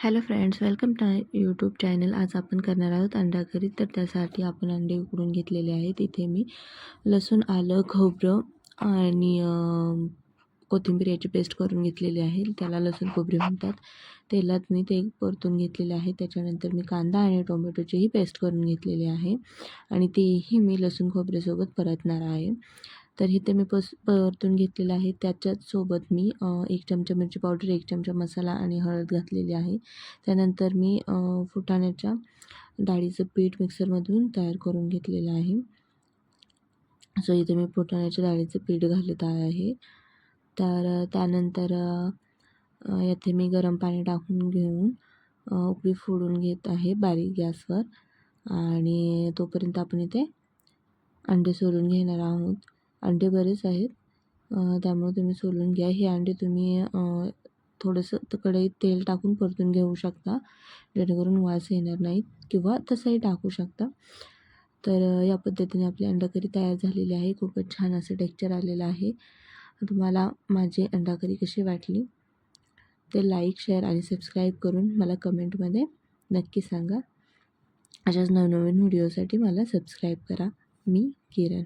Hello friends, welcome to YouTube channel. आज आपण करणार आहोत अंडा करी. तर त्यासाठी आपण अंडे उकडून घेतलेले आहेत. इथे मी लसूण, आलं, खोबरं आणि कोथिंबीर याची पेस्ट करून घेतलेली आहे. त्याला लसूण खोबरे म्हणतात. तेलात मी ते परतून घेतलेले आहे. त्याच्यानंतर मी कांदा आणि टोमॅटोचीही पेस्ट करून घेतलेली आहे आणि तेही मी लसूण खोबऱ्यासोबत परतणार आहे. तर इथे मी परतून घेतलेलं आहे. त्याच्यासोबत मी 1 चमचा मिरची पावडर, 1 चमचा मसाला आणि हळद घातलेली आहे. त्यानंतर मी फुटाण्याच्या डाळीचं पीठ मिक्सरमधून तयार करून घेतलेलं आहे. सो इथे मी फुटाण्याच्या डाळीचं पीठ घालत आहे. तर त्यानंतर याथे मी गरम पाणी टाकून घेऊन उकळी फोडून घेत आहे बारीक गॅसवर आणि तोपर्यंत आपण इथे अंडे सोलून घेणार आहोत. अंडे बरेच आहेत, त्यामुळे तुम्ही सोलून घ्या. हे अंडे तुम्ही थोडंसं कढईत तेल टाकून परतून घेऊ शकता, जेणेकरून वास येणार नाहीत, किंवा तसंही टाकू शकता. तर या पद्धतीने आपली अंडा करी तयार झालेली आहे. खूपच छान असं टेक्स्चर आलेलं आहे. तुम्हाला माझी अंडा करी कशी वाटली ते लाईक, शेअर आणि सबस्क्राईब करून मला कमेंटमध्ये नक्की सांगा. अशाच नवनवीन व्हिडिओसाठी मला सबस्क्राईब करा. मी किरण.